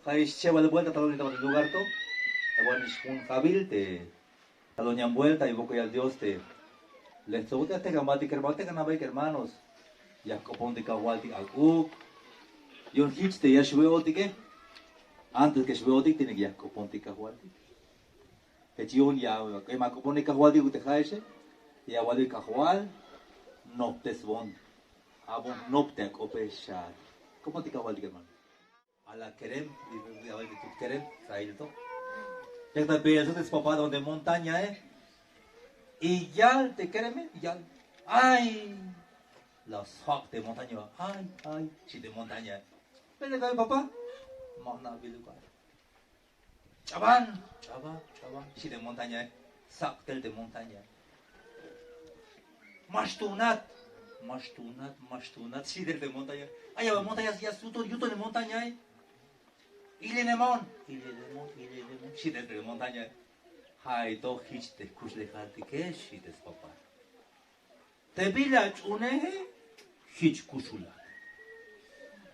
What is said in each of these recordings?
hay lleva de vuelta talón el lugar to. Bueno, es un jabil te talón en vuelta y boco ya Dios te les toca te gambati que ganaba que hermanos ya copón de cahualti al uk. Y un hitch te ya sube que antes que sube tiene que ya copón de cahualti. Que chion ya que ma copón de cahualti que te jaese ya wadi cahual no te svon. Abo no te acopeshar. ¿Cómo te cahualti hermano? A la querem, a ver que tú querem, traer todo. Ya te piensas es papá donde montaña, y ya te quereme, ya. Ay, la soc de montaña, ay, si de montaña. Pero le papá, mana biluka. Chaban, si de montaña, sac del de montaña. Mastunat, si del de montaña. Ay, va montaña, ya suto, yuto de montaña, Ilenemon, si del de montaña. Hai to hitch te kushle harti que si des papá. Te village une hitch kushula.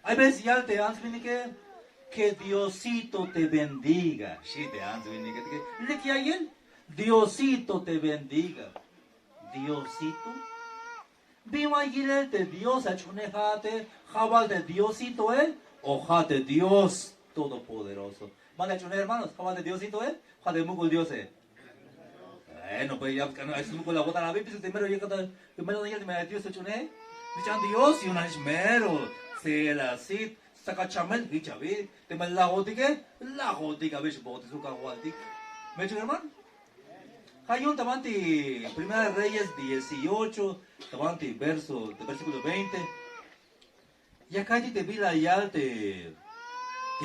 Hay veces ya te ansvini que Diosito te bendiga. Si te ansvini que le que hay él. Diosito te bendiga. Diosito. Viva te Dios achune jate, jabal de Diosito él, o jate Dios todopoderoso. Manda achune hermanos, jabal de Diosito él, jate mugul Dios no pues ya no es muy con la bota la vi pues primero llega primero ya me Dios achune. Dichan Dios y una es mero. Se la sit saca chamel y chavi, te me la jotica ves bote su cagualti. ¿Me echan hermano? Hay un tabanti, Primera de Reyes 18, tabanti, versículo 20. Y acá te vi la yal te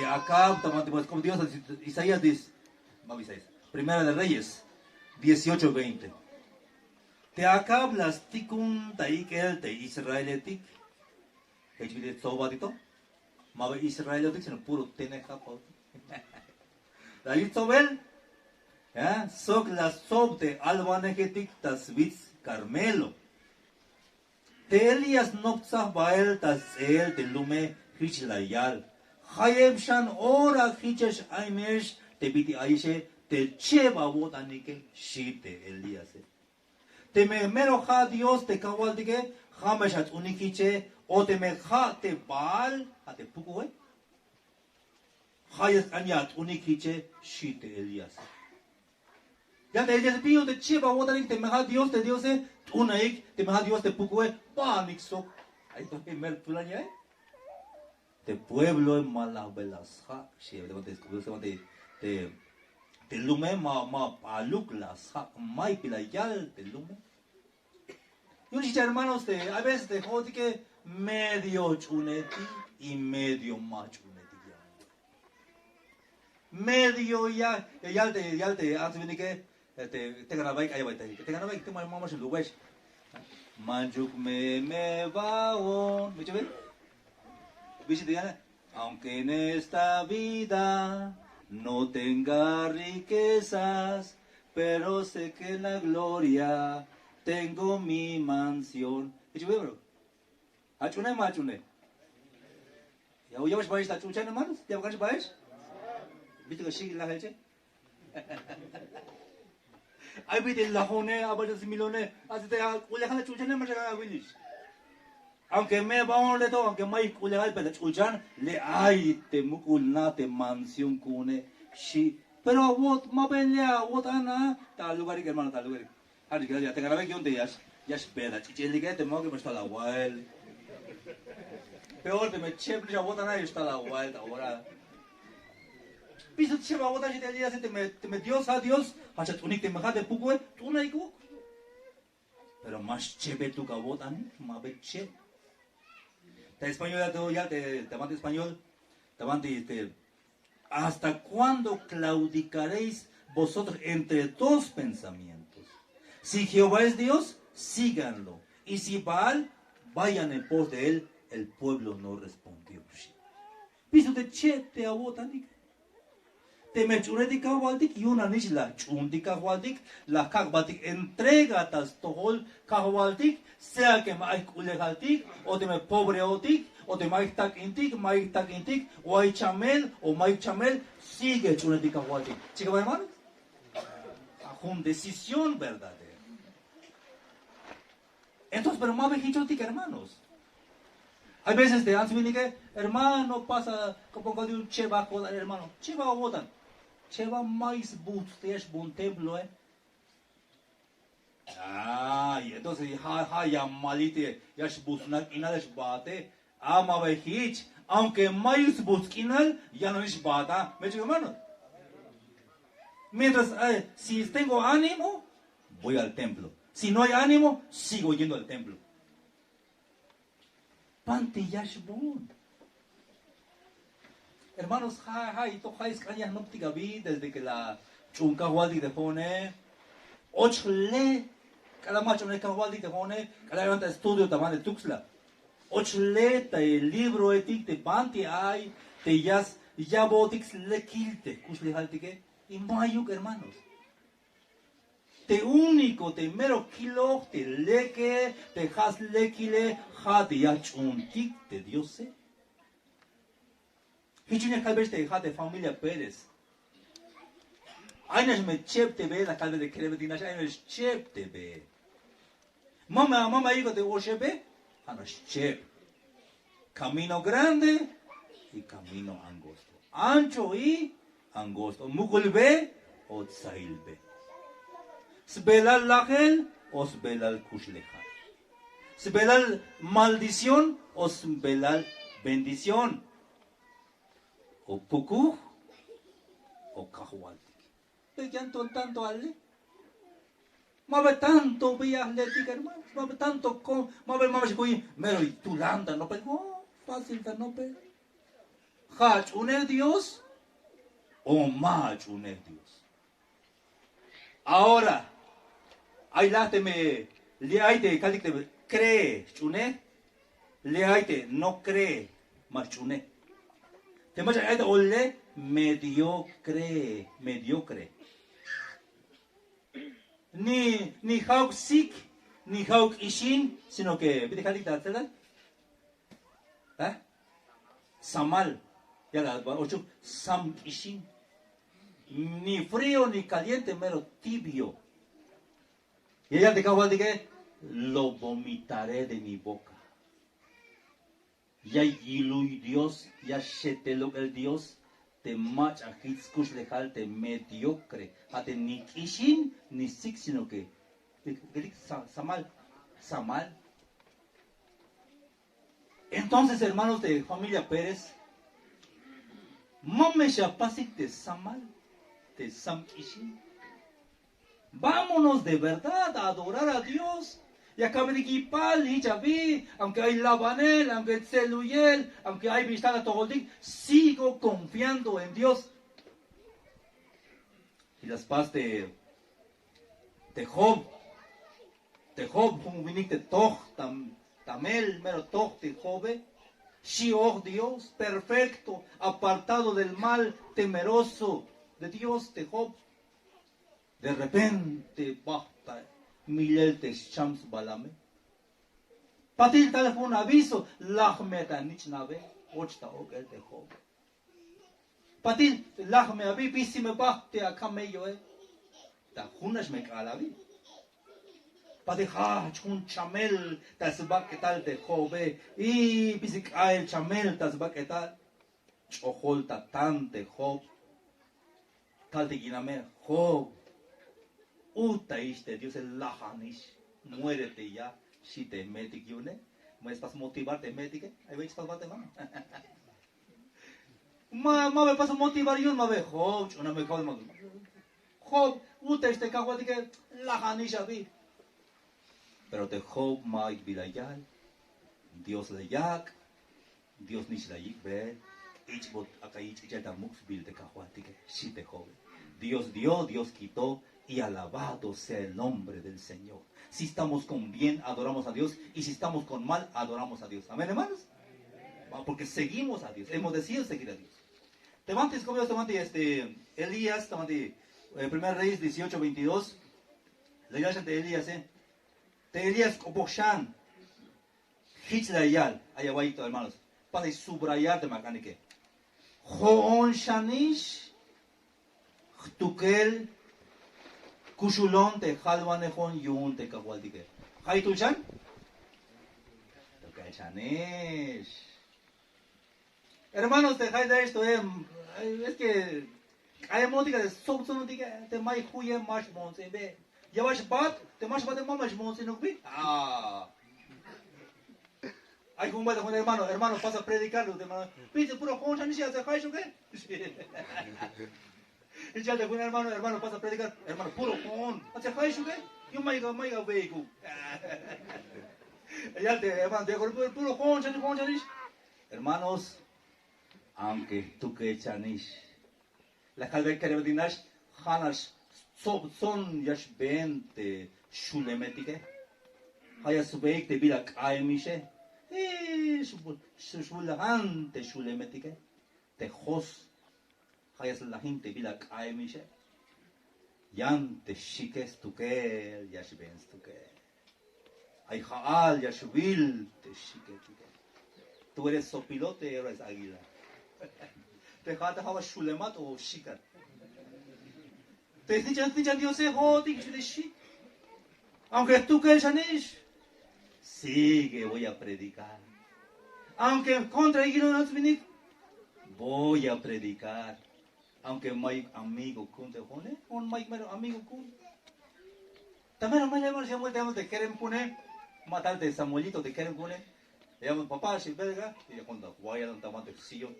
acá, tabanti, pues como Dios, Isaías dice, vamos Isaías, Primera de Reyes 18, 20. Te acá blasticum taikel te israeletik, que yo te sobatito, mabe israeletik, sino puro teneja, David Sobel, Sok la sob de albanegetik tasvitz Carmelo. Te Elias noptzah bael tas el te lume hich layal. Hayem shan ora hichesh aimesh te biti aishe te cheva botanike shite Elias. Te me mero ha Dios te kawaldike hameshat unikiche o te me ha te baal a te pukoe. Hayes anyat unikiche shite Elias. Ya te desvío de chiva botanik te meja Dios te Dios unaik te meja Dios te pukoe panik sok. Ahí to mer pulanya te pueblo en malabelas ha she te lume ma paluk las ha mai pilayal te lume. Y unos hermanos a veces te jode que medio chuneti y medio machuneti. Medio ya te antes viene que te grabé ahí va te grabé te mamá se lo ves manjuk me vaon me ves viste ya aunque en esta vida no tenga riquezas pero sé que en la gloria tengo mi mansión ¿me ves bro? ¿Achune machune? ¿Ya vas a ir a chuchar hermanos? ¿Ya vas a ir? ¿Viste que sigue la gente? Ay, viste la jone, abajo de millones, así te ulejan la chucha, no me llega a venir. Aunque me va a un leto, aunque me ulejan el chuchan, le ay te mukulna te mansión cune, sí. Pero vos, más belea, vos ana, tal lugar que hermano, tal lugar. Ay, que ya te grabé que un día ya espera, chichilique te mo que me está la wild. Peor te me chepli ya vos ana y está la wild ahora. Piso cheva botan si te día te me Dios a Dios, hasta tú ni te me jade pugue, tú no hay que. Pero más cheve tu cabotan, más beche. Te español ya te mando español, te mando ¿hasta cuándo claudicaréis vosotros entre dos pensamientos? Si Jehová es Dios, síganlo. Y si Baal, vayan en pos de él. El pueblo no respondió. Piso de che te abotan. te me churetica waldik y una nish la chuntica waldik la kakbatik entrega tas tohol kahwaldik sea que maik ulegaltik o te me pobre otik o te maik tak intik o hay chamel o maik chamel sigue churetica waldik. Chica hermanos, con decisión verdadera. Entonces, pero más vejichotic, hermanos. Hay veces de antes que hermano pasa como de un cheva con el hermano. Cheva o botan. Cheva mais but, te es buen templo, y entonces ya malite, ya es busnak y nada es bate. Ama vejich, aunque mais buskinal, ya no es bata. ¿Me chico, hermano? Mientras, si tengo ánimo, voy al templo. Si no hay ánimo, sigo yendo al templo. Pante yashbun. Hermanos, desde que la chunca waldi te pone, ochle, cada macho ne waldi te pone, cada levanta estudio tamán de Tuxla. Ochle, el libro etik te pante hay, te ya botix le kilte, kusle haltike, y mayuk, hermanos. Te único, te mero kilo, te leke, te has lekile, te ya chuntik, te Dios. Hichine calves te de familia Pérez. Aynes me chep te ve la calve de Crevetina, aynes chep te ve. Mama hijo de Oshebe, anos chep. Camino grande y camino angosto. Ancho y angosto. Mukulbe o tsailbe. Sbelal lajel o sbelal kushlejal. Sbelal maldición o sbelal bendición. O puku o kahualtik. Vean tanto ale. Mabe tanto veía atlética, hermano. Mabe tanto con. Mabe mama shikuy. Mero y tulanda no pe. Oh, fácil que no pe. Hach une Dios o mach une Dios. Ahora. Ay late me. Le aite calic te cree chune. Le aite no cree mach chune. Te macha aite ole mediocre. Ni hauk sik, ni hauk ishin, sino que, ¿viste calita, verdad? Samal, ya la ocho, sam ishin. Ni frío ni caliente, mero tibio. Y ella te acaba de que lo vomitaré de mi boca. Ya yilui Dios, ya shetelo el Dios. Te mach a hitskush lejal te mediocre. Ate ni kishin ni sik, sino que samal. Entonces, hermanos de familia Pérez, mame shapasik te samal, te sam kishin. Vámonos de verdad a adorar a Dios. Y acá de Kipal y Chaví, aunque hay Labanel, aunque hay Tseluyel, aunque hay Vistana Togoldín, sigo confiando en Dios. Y las paz de Job, un vinik de Toch, Tamel, mero Toch de Job, Shior Dios, perfecto, apartado del mal, temeroso de Dios de Job. De repente, basta. Milel te shams balame. Patil tal un aviso, lachmeta nich nave, ochta ogel te job. Patil lachme abi pisime bahte a camello Ta hunas me calavi. Patil chun chamel tas baketal te jobe y pisik ael chamel tas baketal. Chohol ta tante job. Tal te giname job. Uta iste, Dios el lajanish, muérete ya, si te metic yune, me estás motivarte metic, ahí veis para bate mano. Ma me pasa motivar yun, ma ve Job, una me calma. Job, uta iste caguati que lajanish abi. Pero te Job ma vilayal, Dios le yak, Dios nish la yik ve, ich bot acá ich ta mux bil te caguati que si te Job. Dios dio, Dios quitó. Y alabado sea el nombre del Señor. Si estamos con bien, adoramos a Dios. Y si estamos con mal, adoramos a Dios. Amén, hermanos. Porque seguimos a Dios. Hemos decidido seguir a Dios. Temanti, como temanti, Elías, temanti, 1 Reyes 18:22. La iglesia de Elías, de Elías Koboshan, Hitzlayal, allá abajo, hermanos, para subrayar de macanique. Joon Shanish, Tukel, Kushulon, te Halwanehon, Yun, te Kahualtique. Haituchan? Tukel Shanish. Hermanos, te Haida esto, es que hay música de Sobsonotica, de Mai Huye Mash Monse, ve. Ya vas bat, te Mash Bat de Mamash Monse, no vi. Hay un buen hermano, pasa a predicarlo, hermano. Pide puro Juan Shanish, ¿hace Haishu qué? Y ya te fue hermano, pasa a predicar, hermano, puro Juan, ¿hace Haishu qué? Yo maiga veicu. Ya te, hermano, te puro Juan Shanish. Hermanos, aunque tú que Shanish, la calve que dinash, Hanash, son yash 20 shulemetike, hayas veik te bila kaimishe. Shulahante shulemetike, te hos, hayas la gente bila kaimishe. Yan te shikes tuke, yash bens tuke. Hay haal yashvil te shiketike. Tú eres sopilote, eres águila. Te jata hava shulemat o shikat. Te dicen Dios es jodi que shi. Aunque tú que el shanish, sigue, voy a predicar. Aunque contra ignorancia voy a predicar. Aunque mi amigo kun te jone, un mi amigo kun. También me llaman Samuel, te quieren poner, matarte Samuelito, te quieren poner. Le llaman papá, si verga, y le cuentan, vaya dan tamante sillón.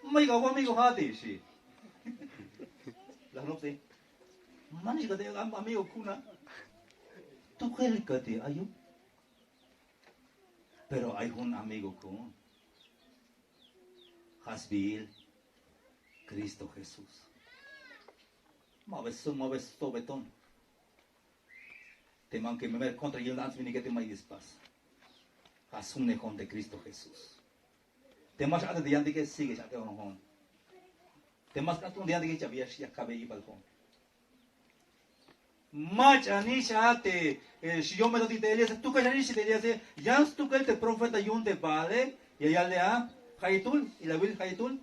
amigo hati, sí. La noche, manis que amigo kuna, tú crees que te ayuda. Pero hay un amigo con Hasbil, Cristo Jesús. Maves betón. Te man que me ver contra yo antes ni que te mai despas. Asume con de Cristo Jesús. Te más antes de yanti que sigue ya te on. Te más antes de yanti que ya había ya cabe y balcón. Mach anisha te si yo me lo dite Elías tú que anisha te Elías ya tú que el te profeta yun de vale y allá le a Haitul y la vil Haitul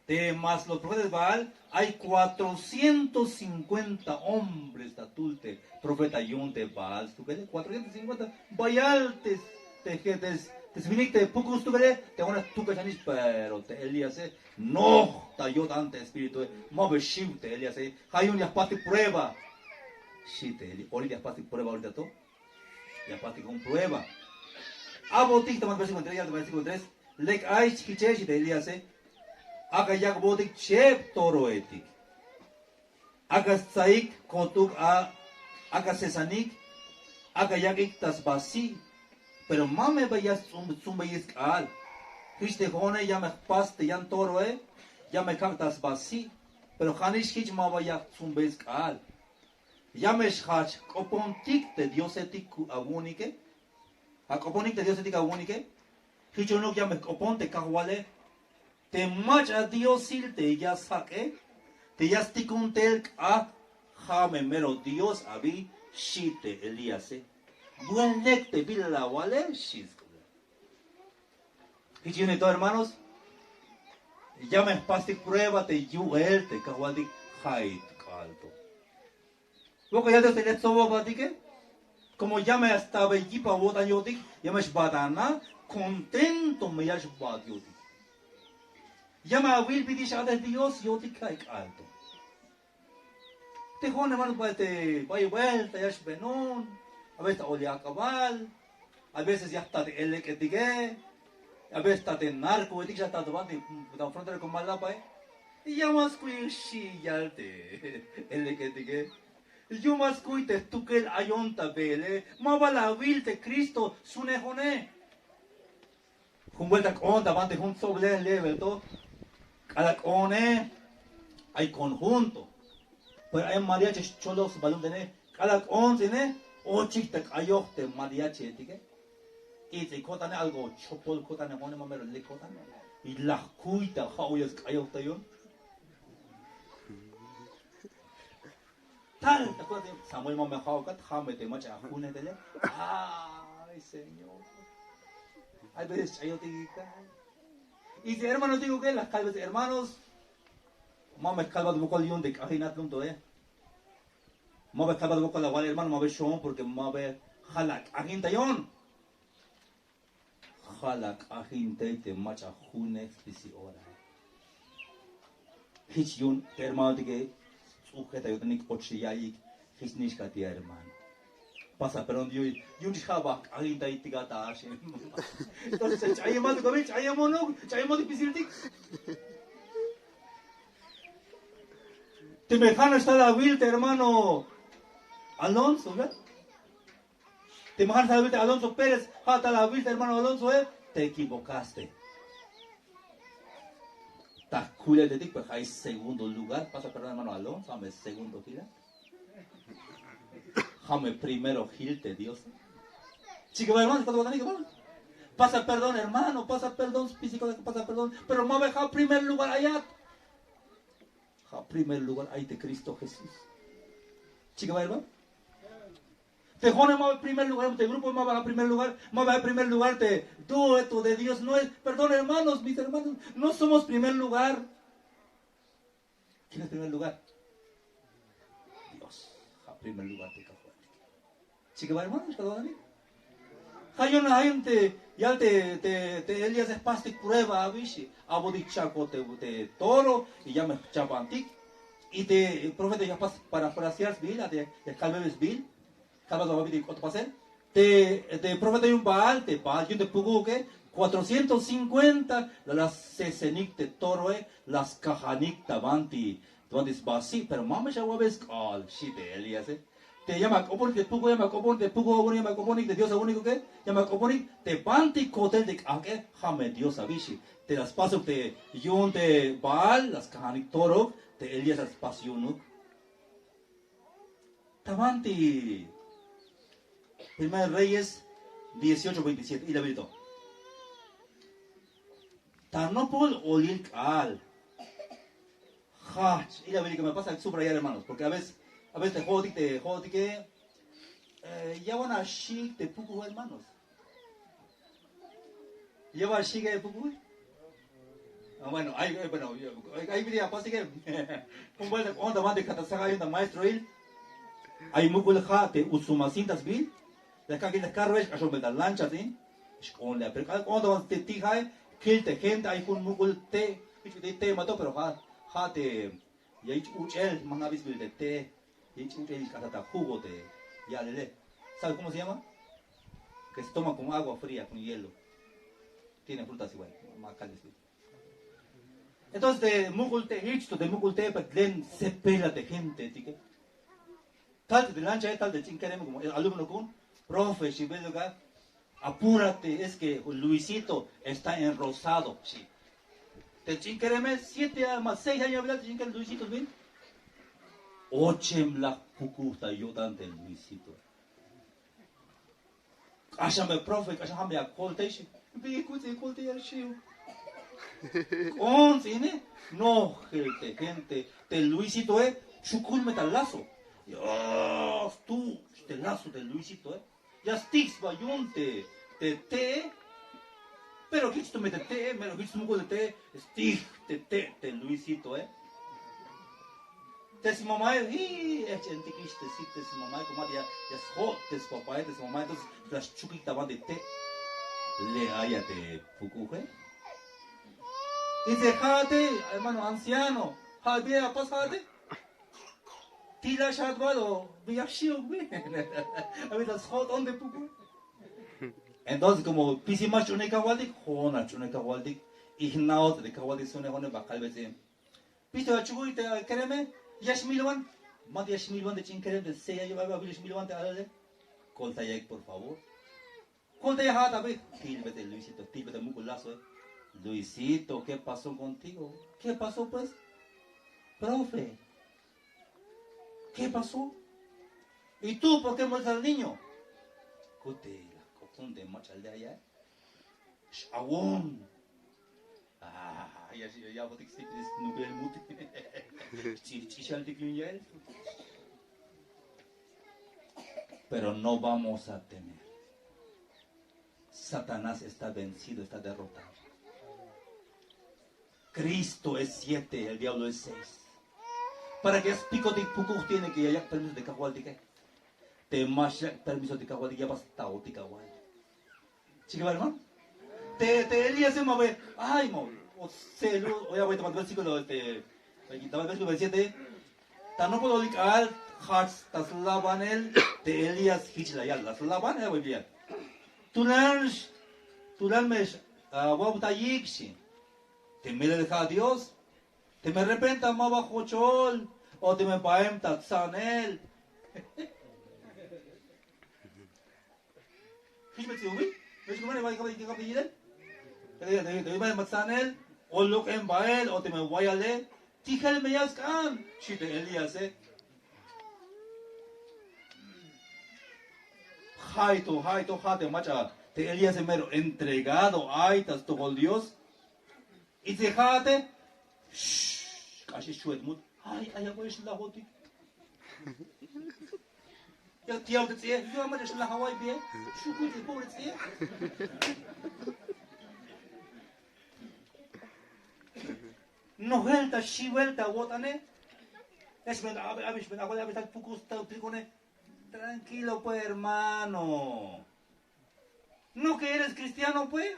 de más los profetas de Baal hay 450 hombres de Tulte profeta yun de Baal tú que 450 bayaltes te jetes te viniste pocos tú que te van tú que anisha pero te Elías no ta yo ante espíritu mover shift Elías hay una parte prueba. Sí, ahorita ya pasé prueba ahorita todo. Ya pasé con prueba. Abotik teman versículo 3, ya versículo 3. Lek ay chiche de Elías. Aga yak botik chep toro etik. Aga saik kontuk aga sesanik. Aga yak iktas basi. Pero mame vayas zumbayis al. Histe hone ya me paste yan toro ya me kaktas basi. Pero hanish hich ma vayak zumbayis al. Yamesh hach kopontik de Dios etik agunique. A koponik de Dios etik agunique. Hichonok yamesh koponte kahwale. Te mach a Dios te ya saque. Te ya stikuntel a jame mero Dios abi shite Elías. Buen lecte vila wale shiskula. Hichone todo hermanos. Yamesh pastik prueba te yuel te kahwadi hait kalto. Porque ya desde el sobo como ya me estaba allí para votar yo ya me esbadana contento me ya esbad yo ya me will pedir a Dios yo cae alto te joven hermano para te vaya vuelta ya es benón a veces olía a cabal a veces ya está el que diga a veces está de narco y ya está tomando la frontera con Malapa y ya más que sí ya el que diga yo más cuite tú que el ayonta vele, más va la vil de Cristo, su nejone. Con vuelta con davante un sobre level todo. Cada one hay conjunto. Pero hay mariachi cholos balón de ne. Cada once ne o chiste ayote mariachi etique. Y te cotane algo chopol cotane mone mamero le cotane. y la cuita, joyas, cayotayon. Tal, ¿te acuerdas? Samuel me dejó acá, jame te macha a June de allá. Ay, Señor. Hay veces yo te digo, y si hermanos digo que las calves, hermanos, mames calvas vocal y un de cajinat lunto, mames calvas vocal la guay, hermano, mames shon, porque mames halak, agintayon. Halak, agintete, macha June, spisi ora. Hitchun, hermano, de que sujeta yo tenía coche ya y hisnishka tía, hermano. Pasa, pero yo un chava, alguien te diga tache. Entonces, hay más de comer, hay más difícil. Te me dejan estar la vilta, hermano Alonso, ¿verdad? Te me dejan estar la vilta Alonso Pérez, hasta la vilta, hermano Alonso, te equivocaste. Ta cuida de ti, pues hay segundo lugar, pasa, perdón, hermano Alonso, dame segundo gira. Dame primero gilte, Dios. Chico, hermano, pasa perdón, hermano, pasa perdón, físico, pasa perdón, pero me deja primer lugar allá. A primer lugar ahí de Cristo Jesús. Chica, hermano. Te jone más primer lugar, te grupo más a primer lugar, más a primer lugar, te dueto de Dios, no es, perdón hermanos, mis hermanos, no somos primer lugar. ¿Quién es primer lugar? Dios, a primer lugar te cajo. Chica, hermano, perdón. Hay una gente, ya te Elías es pastic prueba, avishi, abodik chaco te toro, y ya me chapantic, y te profeta ya pas para frasear bil, te calbebes bil, calbas a babidi otro pasel, te profeta y un baal, te baal, yo te pugo que 450, las sesenic te toro, las cajanic tabanti, donde es basi, pero mames ya wabes, oh, shit, Elías, te llama Coponik, te pugo llama Coponik, te pugo uno llama Coponik, de Dios a único que llama Coponik, te panti cotel de que jame Dios avishi, te las paso te yun te baal, las cajanik torok, te Elías las pasionuk. Tabanti. Primera Reyes 18:27, y la verdad. Tanopol olil al. Hach, y la verdad que me pasa subrayar, hermanos, porque a veces te jodi que ya van a shik de puku, hermanos. Ya va a shik de puku. Bueno, hay vida, pasa que un buen onda van de catasaga y un maestro él. Hay mukul jate usumacintas bil. La calle de carro es caso de la lancha, ¿sí? Es con la pero cuando van te tija, kilte gente hay un mukul te, te mató pero jate y hay uchel, manabis bil de te, y hay uchel catata jugo de ya lele. ¿Sabe cómo se llama? Que se toma con agua fría, con hielo. Tiene frutas igual, más caliente. Entonces, de mugulte, de mugulte, pues se pela de gente, ¿sí? Tal de lancha, tal de chinquereme, como el alumno con, profe, si ves acá, apúrate, es que Luisito está enrosado, sí. De chinquereme, 7 más 6 años, ¿verdad? De chinquereme, Luisito, ¿ven? Ochem la pucuta, yo dan de Luisito. Ashame, profe, ashame a colte, sí. Ve, colte, ya, sí. Con cine, no, gente, de Luisito, chukul metalazo. Dios, tú, este lazo de Luisito, ya sticks bayunte, te, pero que esto me te, me lo visto mucho de te, stick, te, Luisito, Te si mamá, es anticristo, sí, te si mamá, como ya hot, te si papá, te si mamá, entonces las chuquitas van de te, le haya de pukuje. Dice, jate, hermano anciano, jate, pasate. Tila shadwalo, viashio, güey. A ver, las hot on de puku. Entonces, como pisimas chuneka waldik, jona chuneka waldik, ignaut de kawaldik sune hone bakal bese. Pisto a chugu te kereme, yashmilwan, mad yashmilwan de chinkerem de seya yo baba yashmilwan te alale. Colta yek, por favor. Colta ya hata be, tilbete Luisito, tilbete mukulazo, Luisito, ¿qué pasó contigo? ¿Qué pasó pues? Profe. ¿Qué pasó? ¿Y tú por qué mueres al niño? Cote la cocón de mocha de allá. Awon. ya botik sikris nubel mut. Chichal de. Pero no vamos a temer. Satanás está vencido, está derrotado. Cristo es 7, el diablo es 6. Para que explico de poco tiene que haya permiso de cajual de que. Te más permiso de cajual de que ya basta de cajual. Chica, hermano. Te Elías se mueve. Ay, mo. O sea, voy a tomar el versículo estaba el versículo 7. No puedo decir al Hats das Labanel de Elías Hichla ya las Laban voy bien. Tú mes wabta yixi. Te me deja a Dios. Te me arrepenta más bajo chol o te me paem tatsanel. ¿Qué me dice? ¿Ves cómo le va a decir que pide? Te me tatsanel o lo que en bael o te me voy a leer. Tijel me yaskan. Si te Elías Haito, hate, macha. Te Elías mero entregado, aitas todo Dios. Y se jate. Casi shuet mut. Ay, voy a la hoti. Ya tío que se, yo me la Hawaii bien. Shukuti pobre se. No vuelta, si vuelta, botane. Es verdad, a ver, poco está picone. Tranquilo, pues, hermano. No que eres cristiano, pues.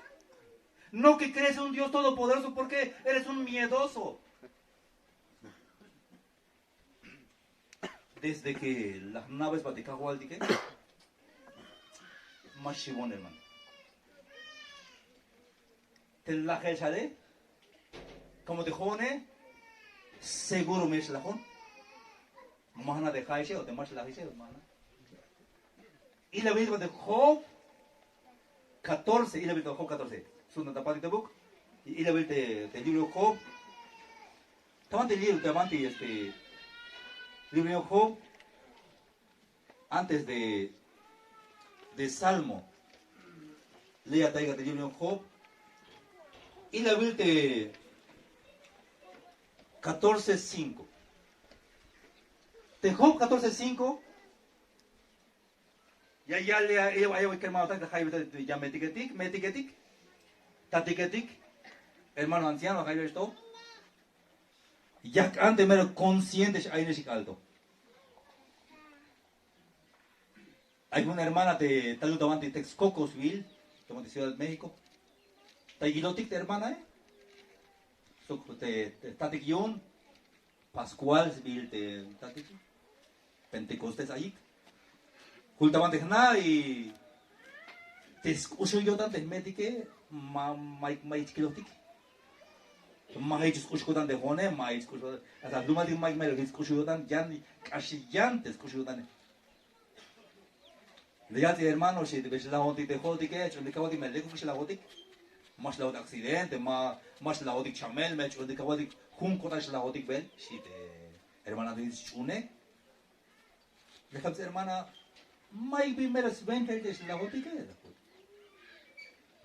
No que crees en un Dios todopoderoso porque eres un miedoso. Desde que las naves Vaticano al dique, más chibón, hermano. Te la gelsale, como te jone, seguro me es la jón. Mana de jaise o te más la jaise, hermano. Y la Biblia de Job 14, y la Biblia de Job 14. Es una tapatita book. Y la Biblia del libro de Job. Tamante libro, tamante libro de Job. Antes de Salmo. Lea taiga del libro de Job. Y la Biblia de 14:5. De Job 14:5. Ya le voy a hermano ya metiketik, tatiketik, hermano anciano, esto. Ya antes mero consciente hay en alto. Hay una hermana de Taludavante Texcocosville, como de Ciudad de México. Taiguilotic de hermana, de Tatequión, Pascualsville de Tatequión, Pentecostés ahí. Kultavante nada y te escucho yo tanto médique mais kilotik mais escucho tanto hone mais escucho hasta duma de mais escucho yo tanto ya te escucho tanto le ya hermano si te ves la hoti de hoti que hecho de cabo de me le la hoti más la hoti accidente más la hoti chamel me hecho de cabo de junco la hoti ven si te hermana de chune le capse hermana mai primeras 20 es la botica.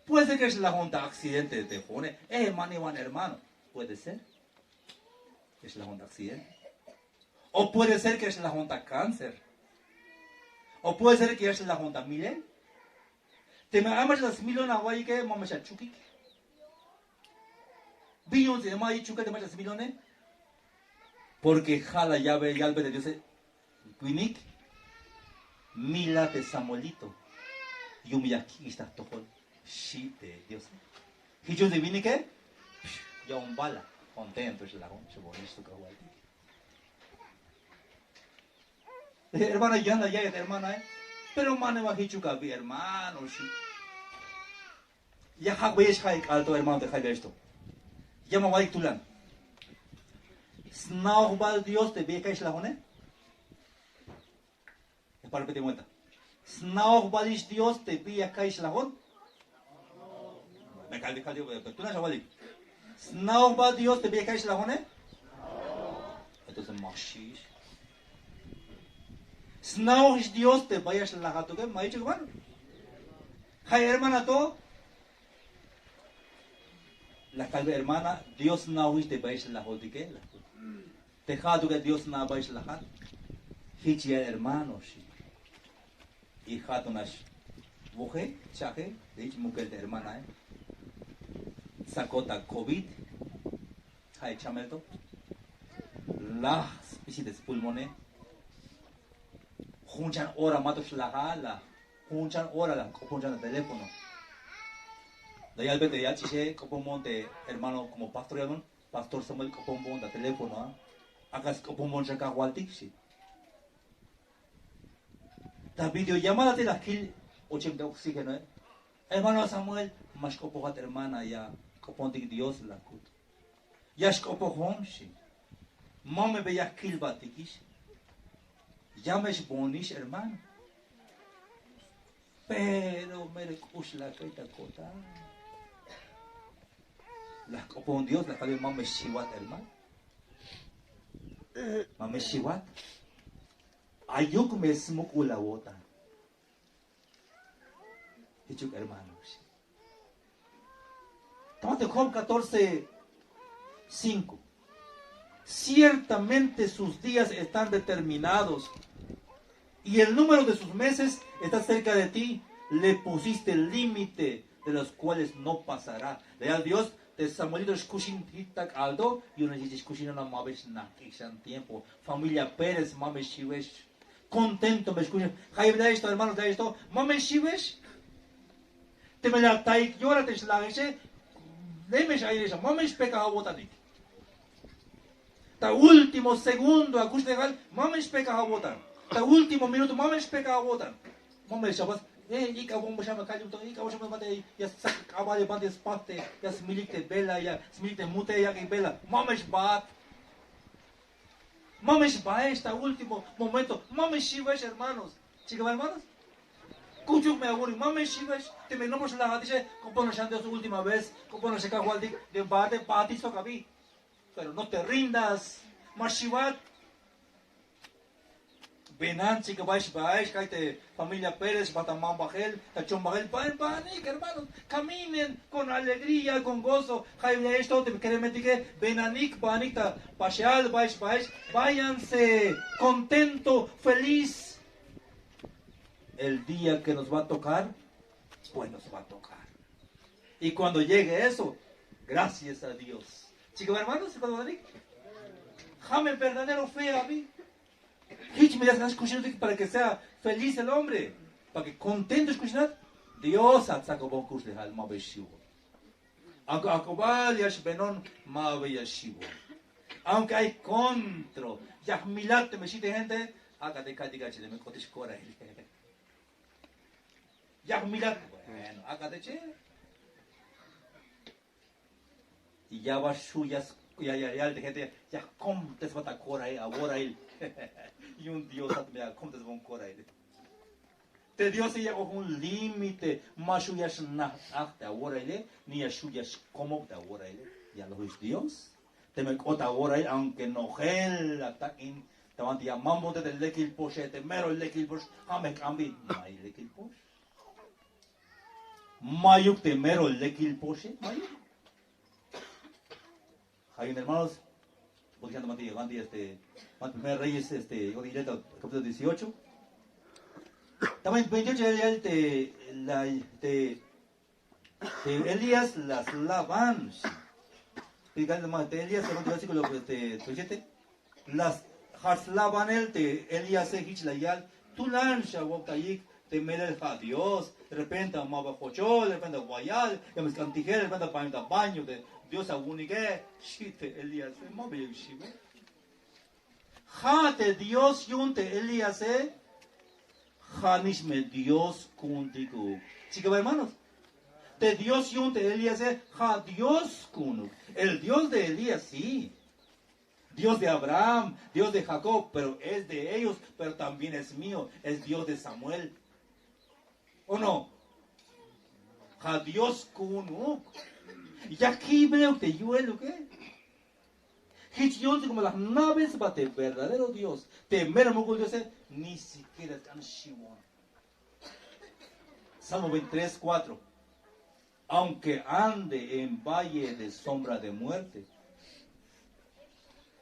Puede ser que es la junta accidente de Jone. Hermano. Puede ser. Es la junta accidente. O puede ser que es la junta cáncer. O puede ser que es la junta milen. Te me amas las milon a guay que mamas a chuki. Billions de mai chuka de más las milones. Porque jala llave y albe de Dios. Quinik. Mila de Samuelito. Yumiyaki está tojol. Sí, de Dios. Y yo divine que. Ya un bala. Contento es la concha. Bonito kawaii. Hermana, ya anda ya, hermana, Pero mane va hichuka vi, hermano. Ya hakweish haik alto, hermano, te haik esto. Ya me voy a tulan. Snaubal Dios te ve que es la jone. Para que te cuenta. Snaug balish Dios te pilla kaish lajón. Me calde, tú no sabes. Snaug bal Dios te pilla kaish lajón, Entonces mashish. Snaug Dios te vayas lajato que me ha dicho que bueno. Hay hermana to. La calve hermana, Dios no huiste vais la jodique. Dejado que Dios no vais la hat. Hichia hermanos. Y hatunas. Mujer, chaje, de hecho mujer de hermana. Sacota COVID. Hay chamelto. Las visitas pulmones. Junchan hora matos la jala. Junchan hora la junchan el teléfono. De ahí al vete ya chiche copomón de hermano como pastor ya no. Pastor Samuel copomón de teléfono. Acá copomón ya cagualtixi. La videollamada de la kill 80 oxígeno. Hermano Samuel, más copogat hermana ya copontic Dios la cut. Ya es copojomshi. Mame veía kill batikish. Ya me es bonish hermano. Pero me recush la feita cota. La copon Dios la calle mame shiwat hermano. Mame shiwat. Ayuk me smuk ula wota. Hichuk hermanos. Tómate Job 14:5. Ciertamente sus días están determinados y el número de sus meses está cerca de ti. Le pusiste el límite de los cuales no pasará. Leal Dios de Samuelito escuchin titak aldo y una dice escuchin na maves na kixan tiempo. Familia Pérez mames shivesh. Contento me escuchan. Jaime de esto, hermanos de esto. Mames shivesh. Te me la taik llora te slageshe. Demes aire mames peka botanik. Ta último segundo a kush legal mames peka botan. Ta último minuto mames peka botan. Mames shabas ika bomba shama kalim to ika bomba mate ya sak avale bande spate ya smilikte bela ya smilikte mute ya que bela mames bat. Mames ba esta último momento mames shivesh hermanos. Chica hermanos. Kuchuk me aguri mames shivesh te me nomos la dice compono shande su última vez compono se cago al de bate pati so cabi. Pero no te rindas, Mashivat. Benan, chica, vais, caite, familia Pérez, Batamán Bajel, Tachón Bajel, panik, hermanos, caminen con alegría, con gozo. Jaime, esto te quiere meter que Benanik, Banita, Pashal, vais, váyanse, contento, feliz. El día que nos va a tocar, pues nos va a tocar. Y cuando llegue eso, gracias a Dios. Chicos, hermanos, Jame verdadero fe a mí. Para que sea feliz el hombre. Para que contento escuchar. Dios ha sacado bon curso de alma beshivo. Aunque acobal yash benon ma beshivo. Aunque hay contro. Ya milate me siente gente. Haga de cadigache de me cotish cora. Ya milate. Bueno, haga de che. Y ya va suyas, ya de gente, ya como te va a cora ahora él. Y un Dios me ha como te va a cora él. Te Dios ya con un límite, más suyas na hasta ahora él, ni a suyas como te ahora él. Ya lo es Dios. Te me cota ahora él, aunque no gel ataquin, te van a llamar de lekil poche, te mero el lekil poche, ame cambi, mai lekil poche. Mayuk te mero el lekil poche, mayuk. Hay hermanos, porque ando Mati, Primer Reyes, yo directo, capítulo 18. También 28 de Elías las lavan. De Elías, segundo versículo 27. Las lavan él de Elías se hich la yal. Tu lancha, Wokayik, te merel a Dios. De repente, amaba Jochol, de repente, Guayal, de repente, Cantijel, de repente, baño de Dios agunique, shite Elías, móvil shiva. Jate Dios yunte Elías, janishme Dios kuntiku. Chicos hermanos, de Dios yunte Elías, ja Dios kunu. El Dios de Elías, sí. Dios de Abraham, Dios de Jacob, pero es de ellos, pero también es mío, es Dios de Samuel. ¿O no? Ja Dios kunu. Y aquí veo que yo es lo que como las naves bate verdadero Dios. Temer a Dios ni siquiera tan shimon. Salmo 23:4. aunque ande en valle de sombra de muerte,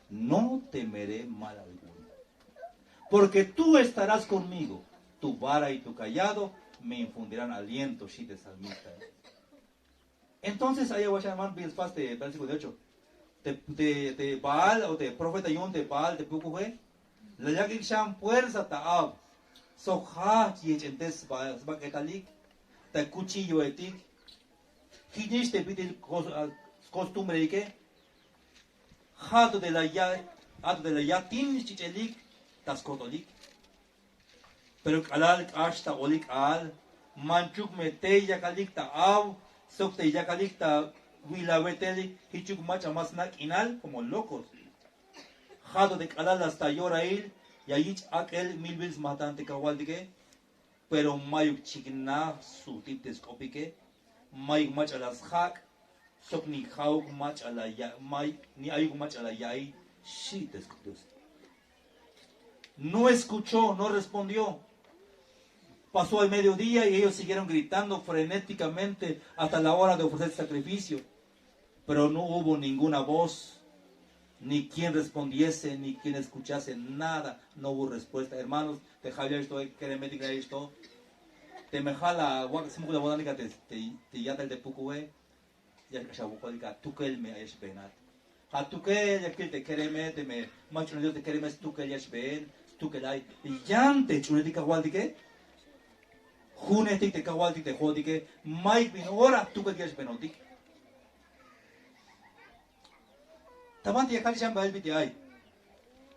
no temeré mal alguno. Porque tú estarás conmigo, tu vara y tu callado me infundirán aliento, si te salmista. Entonces, ahí voy a llamar bien fácil, versículo 18. De Baal, o de profeta Yon, de Baal, de Pukuhe, la yagik sham fuerza taab, soja, yechentes, baketalik, te cuchillo etik, finish te pide costumbre que, hato de la yatin, chichelik, tas kotolik, pero kalal hasta olik al, manchuk mete yakalik taab, sok te yakalik ta Wilaweteli, hichuk macha más nak inal, como locos. Jado de calal hasta Yorail, y ahí aquel mil veces matante kawaldige, pero mayuk chigna su tip de skopike, mayuk macha las hak, sok ni hauk macha la ya, may ni ayuk macha la yai, shi te no escuchó, no respondió. Pasó el mediodía y ellos siguieron gritando frenéticamente hasta la hora de ofrecer sacrificio. Pero no hubo ninguna voz, ni quien respondiese, ni quien escuchase, nada, no hubo respuesta. Hermanos, te jala esto, queremética esto, te me jala, siempre la bodánica te yata el de Pucué, ya que shabucólica, tú que él me hayas penat. A tú que ya que te quereme, te me, macho no Dios te quereme, tú que hayas ven, tú que la hay, y ya te chuletica gualdique, junetic te cagualtic te jodique, Mike vino ahora, tú que hayas venotic. Tamanti yakal shamba el hay.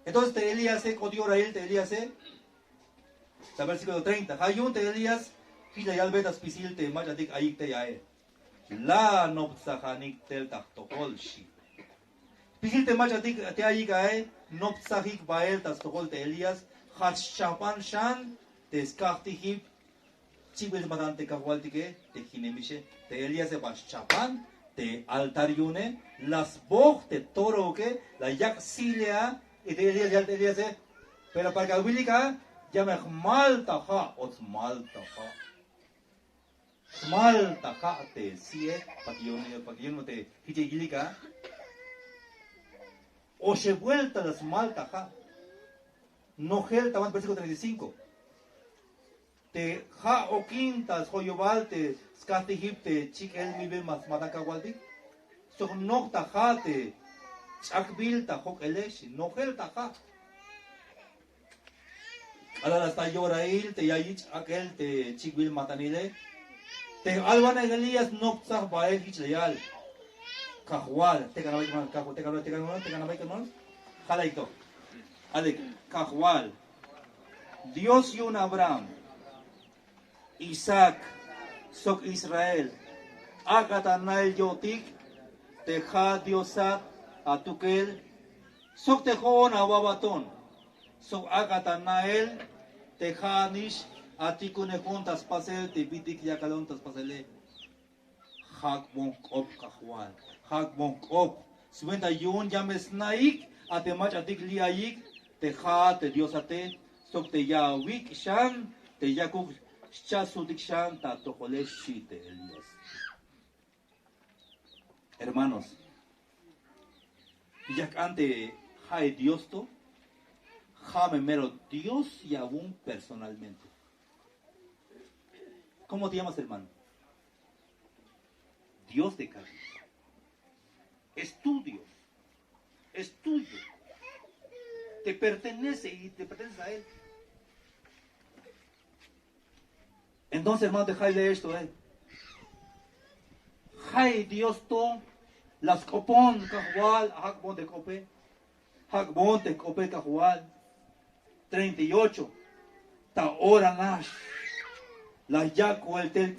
Entonces te Elías se codió Rael, te Elías se. El versículo 30. Hayun te Elías, fila yalbetas pisil te machatik aik te yae. La nopsahanik tel tachtokol shi. Pisil te machatik te aik ae, nopsahik bael tachtokol te Elías, hachapan shan, te skachtihip, chibel matante kahualtike, te jinemishe, te Elías se chapan. Te altariune, las boj de toro que la yak silea y te Elías ya te Elías pero para que ubilica ya me malta ja o malta te sie para que yo no te hijilica o se vuelta las malta ja no gel taman versículo 35 te ja o quintas joyobal te skati hipte chik el mi ben mas mataka waldi so nokta jate chakbilta hok eleshi no gelta ja ala hasta Yorail te yayich aquel te chikbil matanile te alban Elías nokta bael hich leal kahwal te ganabay man kahwal te ganabay man jalaito alek kahwal Dios y un Abraham Isaac, Sok Israel, Agatanael Yotik, Teja Diosat, Atukel, Sok Tejon Awabaton, Sok Agatanael, Teja Nish, Atikune Juntas Pasel, Tebitik Yakalontas Pasele, Hakbon Kop Kahwan, Hakbon Kop, 51 Yames Naik, Atemach Atik Liaik, Teja, Te Diosate, Sok Te Yawik Shan, Te Yakuk. Hermanos, ya ante Jai Dios to, Jame mero Dios y aún personalmente. ¿Cómo te llamas, hermano? Dios de carne. Es tu Dios, es tuyo, te pertenece y te pertenece a Él. Entonces, hermano, dejáis de esto, Jai Dios to, las copón, cajual, hakbon de cope, hakbon de cope, cajual, 38, ta ora nash, la yaco el tel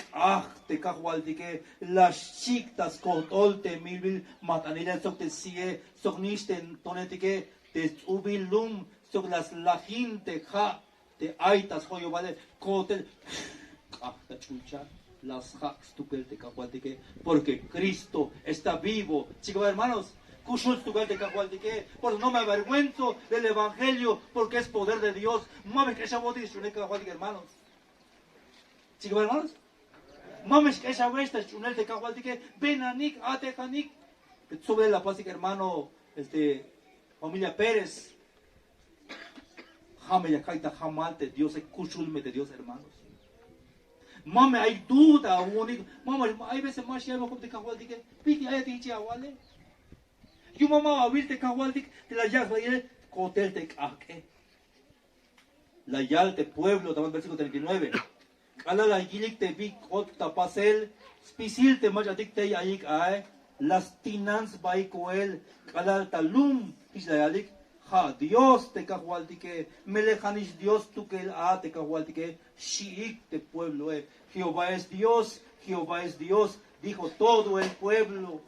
te cajual de que, las chictas cotol te milbil, matanilla sok te sie, sok nisten tonetike, te ubilum, sok las lajin te ja, te aitas joyo vale, cotel, las hacks porque Cristo está vivo. Chicos, hermanos, por no me avergüenzo del Evangelio, porque es poder de Dios. Hermanos, chicos, hermanos, Mames que esa vez chunel de cagualtique, benanik, atecanik. Sobre la paz, hermano, familia Pérez. Jame ya caita jamante, Dios es cuchulme de Dios, hermanos. Mame, hay duda, único. Mame, hay veces más ya como de cagualtique, piti hay dicho aguale. Yo mamá a vir de cagualtique, de la llave de cotel de caque. La yal de pueblo, también versículo 39. Cala la gilik te vi cota pasel, spisil te majadik te ayik ay, las tinans bai coel, cala talum, islayalik, ha Dios te cahualtique, melejanish Dios tu que a te cahualtique, shiik te pueblo, Jehová es Dios, dijo todo el pueblo.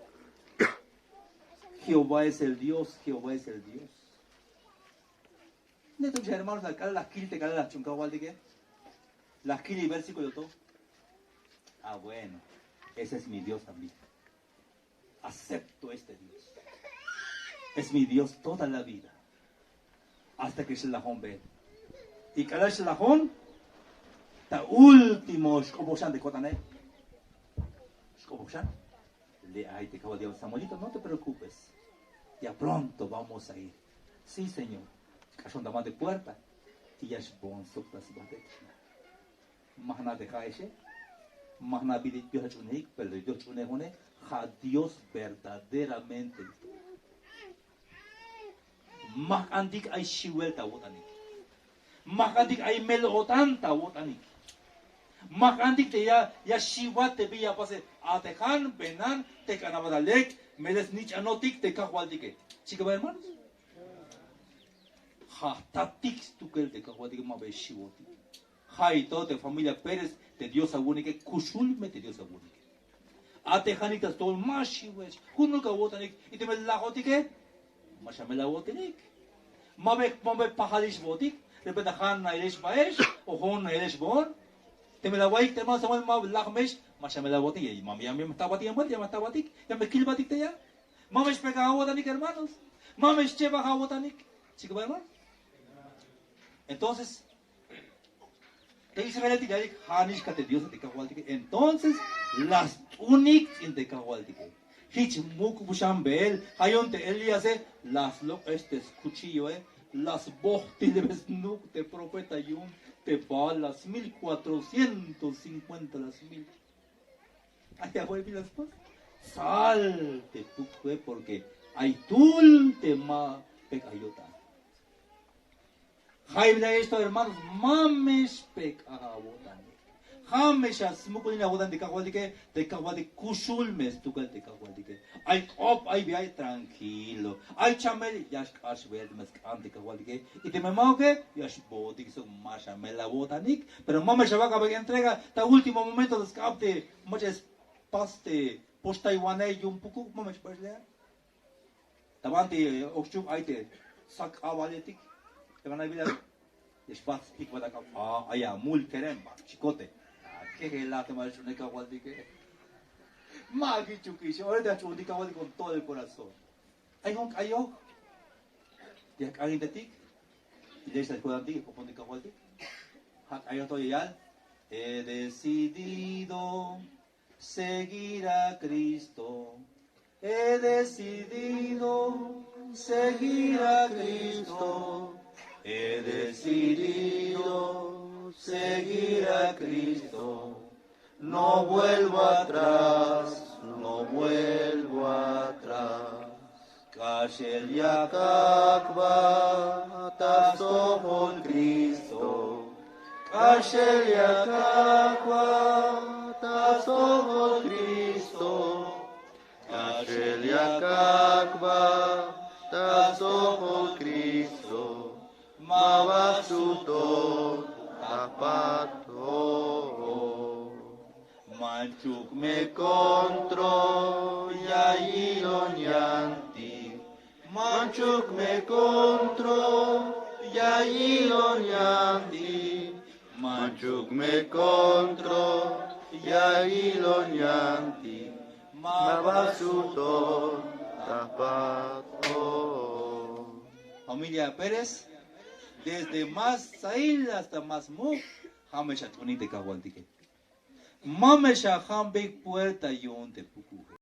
Jehová es el Dios, Jehová es el Dios. Entonces, hermanos, cala la kil te cala la chuncahualtique. Las kili versículo todo. Ah, bueno, ese es mi Dios también. Acepto este Dios. Es mi Dios toda la vida. Hasta que Shelahón ve. Y cada Shelahón, ta último Shkoboshan de Kotané. Shkoboshan. Le ay te acabo de Samuelito, no te preocupes. Ya pronto vamos a ir. Sí, Señor. Cachón de más de puerta. Y ya es bon soplas batet. Mahna de Jaese, Mahna Bidi Dios Chunik, pero Dios Chunehone, ja Dios verdaderamente. Mah antik ay shiwelta wotanik. Mah antik ay melotanta wotanik. Mah antik te ya shiwat te vía pase atejan benan te canabadalek meles nich anotik te kahwaldike. Chica hermanos. Ja tatik tukel te kahwaldike ma be shiwotik. Hay todo de familia Pérez, de Dios agúnique, kushulme de Dios agúnique. Atejanitas todo mashi, wech, kunuka wotanik, y te me la gotique, mashamela wotanik. Mabe pahalish wotik, repeta hanna elish baesh, o honna elish bon, te me la waik, te más amal mab lachmesh, mashamela wotik, y mami ya me estaba tiempo, ya me estaba tik, ya me kilbatik te ya. Mamesh pega wotanik, hermanos, mamesh cheva wotanik, chico hermano. Entonces, entonces, las únicas en Tecahualtique. Hich muk bushambel, hayonte Eliase, las cuchillo, las bohtiles nuk de profeta yum, te va las 1450 las 1000. Allá voy a las cosas. Salte tu fue porque hay tul tema pecayota. Jaibla esto, hermanos, mames pecabotane. Hamesha smukulina bodan de cagualdique, de cagualdique, kushulmes tucal de cagualdique. Ay op, ay viay tranquilo. Ay chamel, yash ash verdmes ante cagualdique. Y te me mauque, yash bodik so masha me la botanik. Pero mames shabaca que entrega, ta último momento de escape, muchas paste, posta iguané y un poco, mames puedes leer. Tabante, oxchuk, aite, sac avaletik. Te van a olvidar. Después, pico de acá. Ah, allá, mul querem, chicote. Que la te mal chuneca gualdique. Magi chuquicho, ahorita chuneca gualdique con todo el corazón. Hay un cayo. Ya alguien de ti. Y de esta escuela antigua, con ponica gualdique. Hay otro yal. He decidido seguir a Cristo. He decidido seguir a Cristo. He decidido seguir a Cristo. No vuelvo atrás, no vuelvo atrás. Kashel yakakba tasohol Cristo. Kashel yakakba tasohol Cristo. Kashel yakakba tasohol Cristo. Mabasuto apato. Manchuk me contro ya ilonyanti. Manchuk me contro ya ilonyanti. Manchuk me contro ya ilonyanti. Mabasuto apato. Familia Pérez. Desde más Sail hasta más Muk, Hameshat Unite Kawantique. Mamesha Hanbek puerta yon te puku.